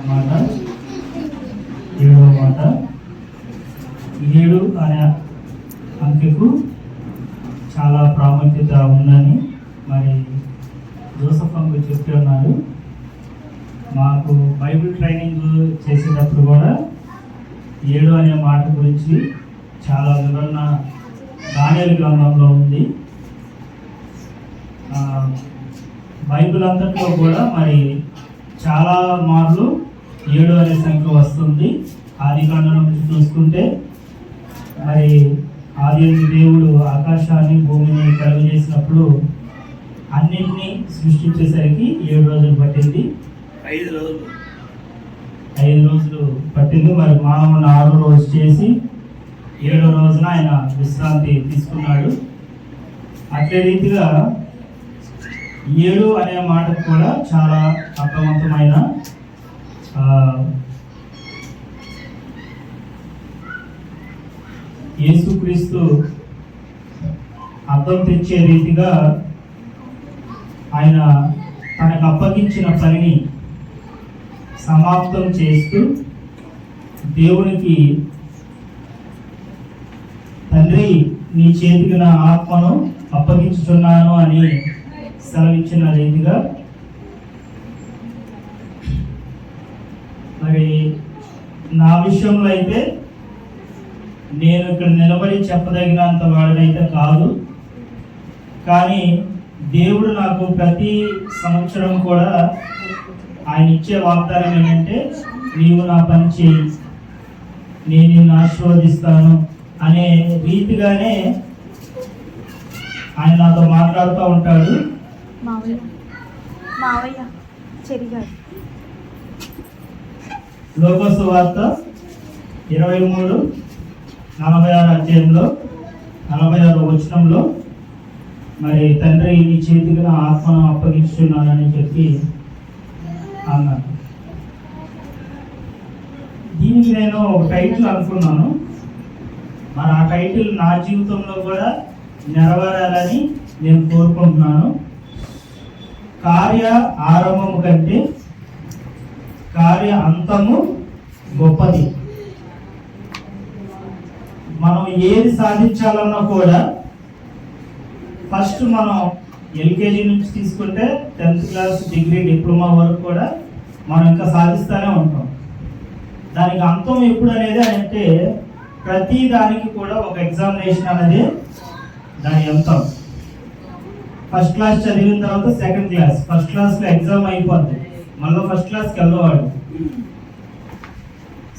మాట 7వ మాట 7 అనే అంకెకు చాలా ప్రాముఖ్యత ఉందని మరి జోసఫ్ అంకుల్ చెప్తూ ఉన్నారు. మాకు బైబిల్ ట్రైనింగ్ చేసేటప్పుడు కూడా 7 అనే మాట గురించి చాలా వివరణ దానియేలు గ్రంథంలో ఉంది. బైబిల్ అంతట్లో కూడా మరి చాలా మార్లు 7 అనే సంఖ్య వస్తుంది. ఆదికాండం నుంచి చూసుకుంటే మరి ఆది దేవుడు ఆకాశాన్ని భూమిని కలుగు చేసినప్పుడు అన్నింటినీ సృష్టించేసరికి 7 రోజులు పట్టింది. 5 రోజులు పట్టింది. మరి మానవుని 6వ రోజు చేసి 7వ రోజున ఆయన విశ్రాంతి తీసుకున్నాడు. అదే రీతిగా 7 అనే మాటకు కూడా చాలా అర్థవంతమైన యేసుక్రీస్తు అర్థం తెచ్చే రీతిగా ఆయన తనకు అప్పగించిన పనిని సమాప్తం చేస్తూ దేవునికి తండ్రి నీ చేతికి నా ఆత్మను అప్పగించుచున్నాను అని సెలవిచ్చిన రీతిగా మరి నా విషయంలో అయితే నేను ఇక్కడ నిలబడి చెప్పదగినంత వాడినైతే కాదు, కానీ దేవుడు నాకు ప్రతి సంవత్సరం కూడా ఆయన ఇచ్చే వాగ్దానం ఏంటంటే నీవు నా పని చేయి, నేను నిన్ను ఆశీర్వదిస్తాను అనే రీతిగానే ఆయన నాతో మాట్లాడుతూ ఉంటాడు. లోకసు వార్త 23:46 అధ్యాయంలో 46వ వచనంలో మరి తండ్రి నీ చేతికి నా ఆత్మను అప్పగిస్తున్నానని చెప్పి అన్నాను. దీనికి నేను ఒక టైటిల్ అనుకున్నాను. మరి ఆ టైటిల్ నా జీవితంలో కూడా నెరవేరాలని నేను కోరుకుంటున్నాను. కార్య ఆరంభము కంటే కార్య అంతము గొప్పది. మనం ఏది సాధించాలన్నా కూడా ఫస్ట్ మనం ఎల్కేజీ నుంచి తీసుకుంటే 10th క్లాస్ డిగ్రీ డిప్లొమా వరకు కూడా మనం ఇంకా సాధిస్తూనే ఉంటాం. దానికి అంతం ఎప్పుడు అనేది అంటే ప్రతి దానికి కూడా ఒక ఎగ్జామినేషన్ అనేది దాని అంతం. ఫస్ట్ క్లాస్ చదివిన తర్వాత సెకండ్ క్లాస్, ఫస్ట్ క్లాస్లో ఎగ్జామ్ అయిపోద్ది, మళ్ళీ ఫస్ట్ క్లాస్కి వెళ్ళేవాడు.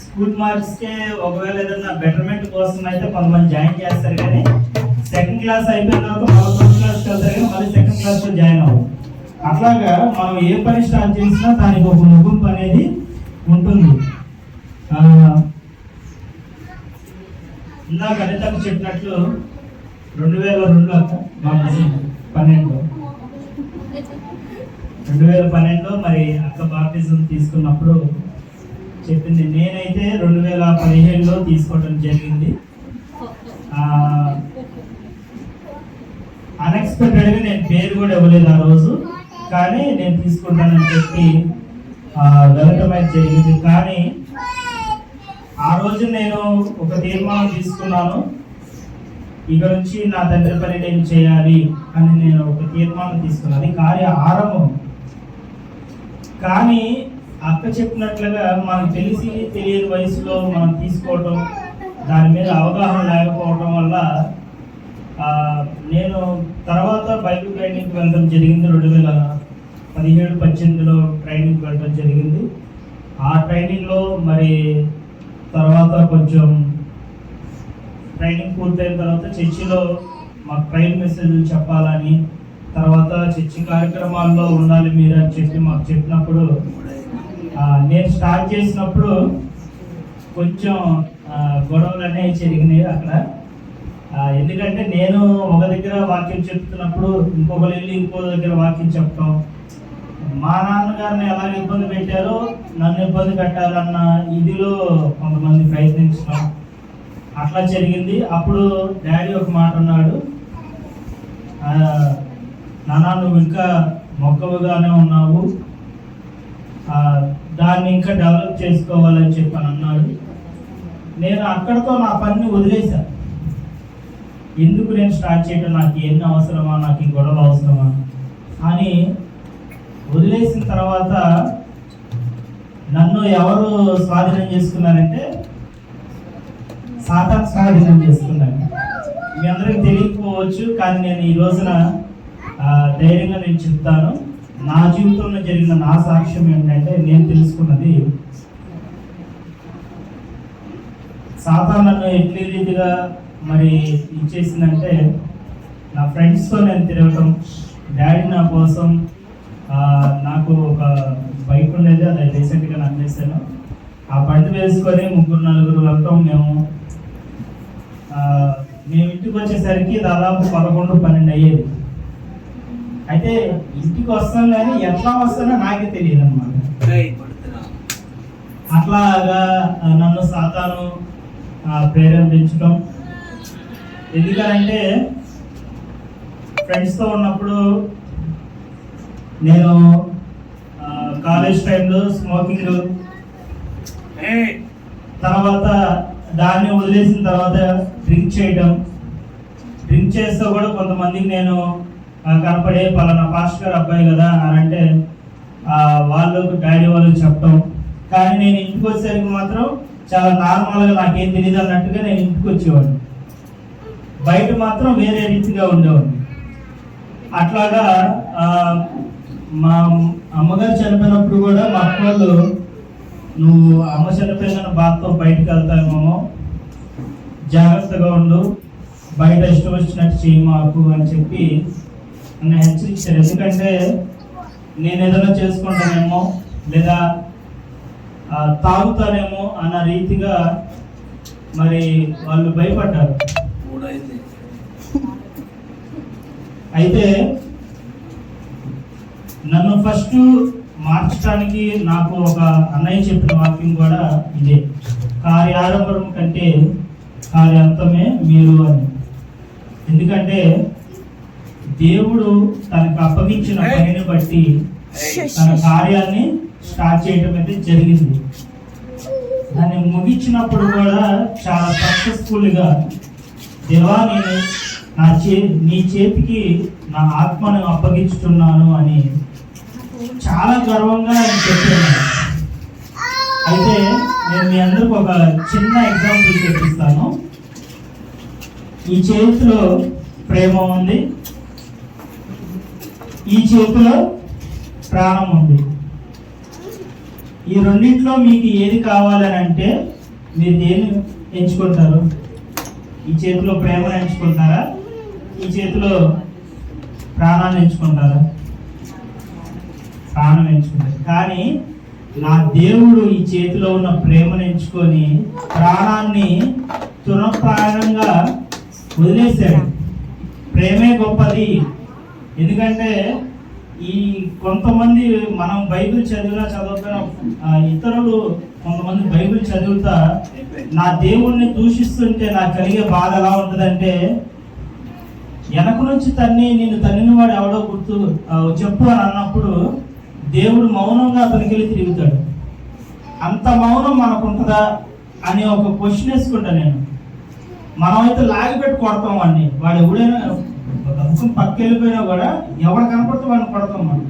స్కూల్ మార్క్స్కే ఒకవేళ ఏదైనా బెటర్మెంట్ కోసం అయితే కొంతమంది జాయిన్ చేస్తారు, కానీ సెకండ్ క్లాస్ అయిపోయిన తర్వాత మళ్ళీ ఫస్ట్ క్లాస్కి వెళ్తారు, కానీ మళ్ళీ సెకండ్ క్లాస్లో జాయిన్ అవ్వదు. అట్లాగా మనం ఏ పని స్టార్ట్ చేసినా దానికి ఒక ముగింపు అనేది ఉంటుంది. ఇందాక అనితకు చెప్పినట్లు 2012 మరి అక్క బాప్టిజం తీసుకున్నప్పుడు చెప్పింది. నేనైతే 2017లో తీసుకోవడం జరిగింది. అన్ఎక్స్పెక్టెడ్గా నేను పేరు కూడా ఇవ్వలేదు ఆ రోజు, కానీ నేను తీసుకుంటానని చెప్పి వెళ్ళటం అయితే జరిగింది. కానీ ఆ రోజు నేను ఒక తీర్మానం తీసుకున్నాను, ఇక నుంచి నా తండ్రి పని నేను చేయాలి అని నేను ఒక తీర్మానం తీసుకున్నాను. అది కార్య ఆరంభం. కానీ అక్క చెప్పినట్లుగా మనకు తెలిసి తెలియని వయసులో మనం తీసుకోవటం, దాని మీద అవగాహన లేకపోవటం వల్ల నేను తర్వాత బైబిల్ ట్రైనింగ్కి వెళ్ళడం జరిగింది. 2017-18లో ట్రైనింగ్కి వెళ్ళడం జరిగింది. ఆ ట్రైనింగ్లో మరి తర్వాత కొంచెం ట్రైనింగ్ పూర్తయిన తర్వాత చర్చిలో మాకు ట్రైన్ మెసేజ్లు చెప్పాలని, తర్వాత చర్చి కార్యక్రమాల్లో ఉండాలి మీరు అని చెప్పి మాకు చెప్పినప్పుడు నేను స్టార్ట్ చేసినప్పుడు కొంచెం గొడవలు అనేవి జరిగినాయి అక్కడ. ఎందుకంటే నేను ఒక దగ్గర వాక్యం చెప్తున్నప్పుడు ఇంకొకరు వెళ్ళి ఇంకో దగ్గర వాక్యం చెప్పడం, మా నాన్నగారిని ఎలాగ ఇబ్బంది పెట్టారో నన్ను ఇబ్బంది పెట్టాలన్న ఇదిలో కొంతమంది ప్రయత్నించడం అట్లా జరిగింది. అప్పుడు డాడీ ఒక మాట అన్నాడు, నాన్న నువ్వు ఇంకా మొక్కవుగానే ఉన్నావు, దాన్ని ఇంకా డెవలప్ చేసుకోవాలని చెప్పి అని అన్నాడు. నేను అక్కడితో నా పనిని వదిలేశాను. ఎందుకు నేను స్టార్ట్ చేయడం, నాకు ఎన్ని అవసరమా, నాకు ఈ గొడవలు అవసరమా అని వదిలేసిన తర్వాత నన్ను ఎవరు స్వాధీనం చేసుకున్నారంటే సాతాను స్వాధీనం చేసుకున్నాను. మీ అందరికీ తెలియకపోవచ్చు, కానీ నేను ఈ రోజున ధైర్యంగా నేను చెప్తాను. నా జీవితంలో జరిగిన నా సాక్ష్యం ఏంటంటే, నేను తెలుసుకున్నది సాతాను నన్ను ఎట్లీ రీతిగా మరి ఇచ్చేసిందంటే, నా ఫ్రెండ్స్తో నేను తిరగటం, డాడీ నా కోసం నాకు ఒక బైక్ ఉండేది, అది రీసెంట్గా నమ్మేశాను. ఆ బండి వేసుకొని 3-4 వెళ్తాం. మేము ఇంటికి వచ్చేసరికి దాదాపు 11-12 అయ్యేది. అయితే ఇంటికి వస్తాం కానీ ఎట్లా వస్తానో నాకే తెలియదు అన్నమాట. అట్లాగా నన్ను సాతాను ప్రేరేపించడం. ఎందుకంటే ఫ్రెండ్స్తో ఉన్నప్పుడు నేను కాలేజ్ టైంలో స్మోకింగ్, తర్వాత దాన్ని వదిలేసిన తర్వాత డ్రింక్ చేయడం. డ్రింక్ చేస్తూ కూడా కొంతమందికి నేను కనపడే పలానా పాస్టర్ గారు అబ్బాయి కదా అని అంటే వాళ్ళు డాడీ వాళ్ళు చెప్పడం. కానీ నేను ఇంటికి వచ్చేసరికి మాత్రం చాలా నార్మల్గా, నాకేం తెలియదు అన్నట్టుగా నేను ఇంటికి వచ్చేవాడిని. బయట మాత్రం వేరే రీతిగా ఉండేవాడిని. అట్లాగా మా అమ్మగారు చనిపోయినప్పుడు కూడా మా అక్క వాళ్ళు, నువ్వు అమ్మ చనిపోయిన బాధతో బయటకు వెళ్తామేమో, జాగ్రత్తగా ఉండు, బయట ఇష్టం వచ్చినట్టు చేయి మాకు అని చెప్పి నన్ను హెచ్చరించారు. ఎందుకంటే నేను ఏదైనా చేసుకుంటానేమో లేదా తాగుతానేమో అన్న రీతిగా మరి వాళ్ళు భయపడ్డారు. అయితే నన్ను ఫస్ట్ మార్చడానికి నాకు ఒక అన్నయ్య చెప్పిన వాక్యం కూడా ఇదే, కార్యారంభం కంటే కార్యాంతమే మీరు అని. ఎందుకంటే దేవుడు తనకు అప్పగించిన పనిని బట్టి తన కార్యాన్ని స్టార్ట్ చేయడం అయితే జరిగింది. దాన్ని ముగించినప్పుడు కూడా చాలా సక్సెస్ఫుల్గా, దేవా నేను నీ చేతికి నా ఆత్మను అప్పగించుతున్నాను అని చాలా గర్వంగా నేను చెప్పాను. అయితే నేను మీ అందరికి ఒక చిన్న ఎగ్జాంపుల్ చూపిస్తాను. ఈ చేతిలో ప్రేమ ఉంది, ఈ చేతిలో ప్రాణం ఉంది. ఈ రెండింటిలో మీకు ఏది కావాలని అంటే మీరు దేన్ని ఎంచుకుంటారు? ఈ చేతిలో ప్రేమను ఎంచుకుంటారా? ఈ చేతిలో ప్రాణాన్ని ఎంచుకుంటారా? ప్రాణం ఎంచుకుంటారు. కానీ నా దేవుడు ఈ చేతిలో ఉన్న ప్రేమను ఎంచుకొని ప్రాణాన్ని తృణప్రాయంగా వదిలేశాడు. ప్రేమే గొప్పది. ఎందుకంటే ఈ కొంతమంది మనం బైబిల్ చదవకపోయినా ఇతరులు కొంతమంది బైబిల్ చదువుతా నా దేవుణ్ణి దూషిస్తుంటే నాకు కలిగే బాధ ఎలా ఉంటుందంటే, వెనక నుంచి నిన్ను తన్నిన వాడు ఎవడో గుర్తు చెప్పు అని అన్నప్పుడు దేవుడు మౌనంగా అతనికి వెళ్ళి తిరుగుతాడు. అంత మౌనం మనకు ఉంటుందా అని ఒక క్వశ్చన్ వేసుకుంటా నేను. మనమైతే లాగిపెట్టి కొడతాం వాడిని, వాడు ఎవడైనా ఒక అంశం పక్క వెళ్ళిపోయినా కూడా ఎవరు కనపడితే వాడిని కొడతాం మనం.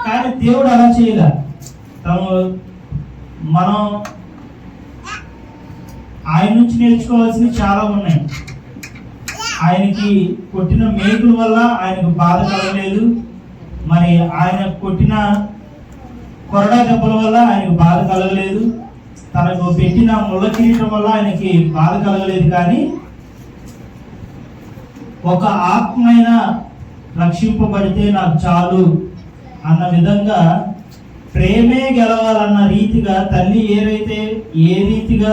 కానీ దేవుడు అలా చేయలే. మనం ఆయన నుంచి నేర్చుకోవాల్సినవి చాలా ఉన్నాయి. ఆయనకి కొట్టిన మేకుల వల్ల ఆయనకు బాధ కలగలేదు, మరి ఆయన కొట్టిన కొరడా దెబ్బల వల్ల ఆయనకు బాధ కలగలేదు, తనకు పెట్టిన ముళ్ళ కిరీటం వల్ల ఆయనకి బాధ కలగలేదు. కానీ ఒక ఆత్మైన రక్షింపబడితే నాకు చాలు అన్న విధంగా, ప్రేమే గెలవాలన్న రీతిగా తల్లి ఏ రీతిగా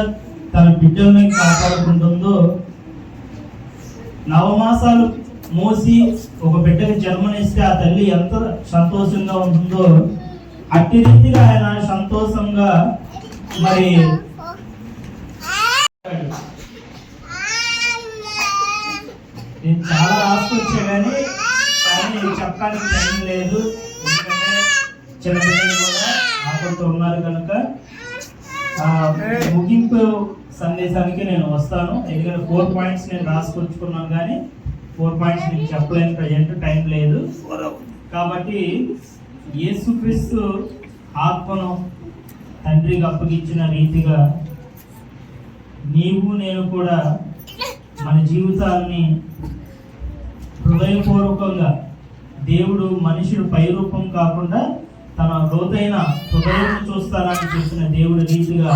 తన బిడ్డల్ని కాపాడుకుంటుందో, 9 మాసాలు మోసి ఒక బిడ్డకి జన్మనిస్తే ఆ తల్లి ఎంత సంతోషంగా ఉంటుందో, అట్టి రీతిగా ఆయన సంతోషంగా మరి నేను చాలా రాసుకొచ్చా కానీ చెప్పడానికి టైం లేదు. ఎందుకంటే చిన్న పిల్లలు కూడా ఆకలితో ఇక్కడ ఉన్నారు కనుక ముగింపు సందేశానికి నేను వస్తాను. ఎందుకంటే 4 పాయింట్స్ నేను రాసుకొచ్చుకున్నాను, కానీ 4 పాయింట్స్ నేను చెప్పలేను, ప్రజెంట్ టైం లేదు. కాబట్టి యేసుక్రీస్తు ఆత్మను తండ్రికి అప్పగించిన రీతిగా నీవు నేను కూడా మన జీవితాన్ని హృదయపూర్వకంగా, దేవుడు మనుషుడు పైరూపం కాకుండా తన లోతైన హృదయం చూస్తానని చూసిన దేవుడి రీతిగా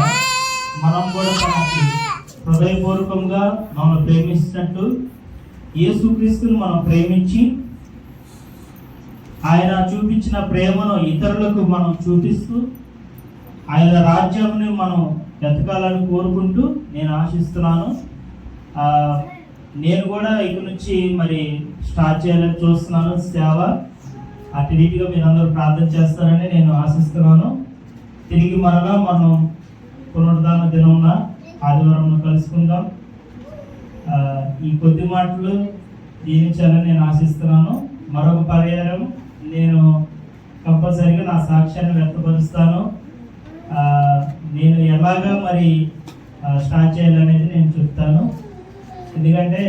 మనం కూడా తనకి హృదయపూర్వకంగా మనం ప్రేమిస్తున్నట్టు యేసుక్రీస్తును మనం ప్రేమించి ఆయన చూపించిన ప్రేమను ఇతరులకు మనం చూపిస్తూ ఆయన రాజ్యాన్ని మనం ఎతకాలని కోరుకుంటూ నేను ఆశిస్తున్నాను. నేను కూడా ఇక నుంచి మరి స్టార్ట్ చేయాలని చూస్తున్నాను సేవ. అటు రీతిగా మీరందరూ ప్రార్థన చేస్తారని నేను ఆశిస్తున్నాను. తిరిగి మరలా మనం పునరుద్ధాన దినమున ఆదివారం కలుసుకుందాం. ఈ కొద్ది మాటలు దీవించాలని నేను ఆశిస్తున్నాను. మరొక పర్యాయం నేను కంపల్సరీగా నా సాక్ష్యాన్ని వ్యక్తపరుస్తాను. నేను ఎలాగా మరి స్టార్ట్ చేయాలనేది నేను చెప్తాను. ఎందుకంటే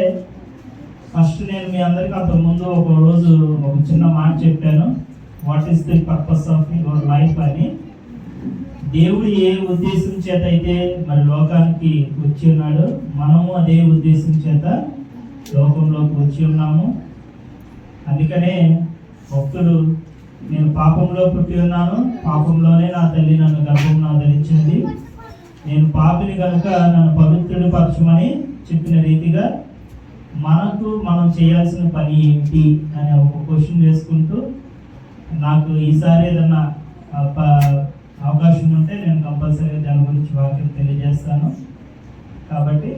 ఫస్ట్ నేను మీ అందరికీ అంతకుముందు ఒక రోజు ఒక చిన్న మాట చెప్పాను, what is the purpose of your life అని. దేవుడు ఏ ఉద్దేశం చేత అయితే మరి లోకానికి వచ్చి ఉన్నాడు, మనము అదే ఉద్దేశం చేత లోకంలోకి వచ్చి ఉన్నాము. అందుకనే భక్తుడు, నేను పాపంలో పుట్టి ఉన్నాను, పాపంలోనే నా తల్లి నన్ను గర్భంలో ధరించింది, నేను పాపిని కనుక నన్ను పవిత్రుడు పరచమని చెప్పిన రీతిగా మనం చేయాల్సిన పని ఏంటి అనే ఒక క్వశ్చన్ వేసుకుంటూ, నాకు ఈసారి ఏదన్నా అవకాశం ఉంటే నేను కంపల్సరీగా దాని గురించి వాక్యం తెలియజేస్తాను. కాబట్టి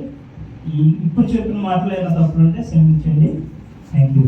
ఇప్పుడు చెప్పిన మాటలు ఏదైనా తప్పులు ఉంటే క్షమించండి. Thank you.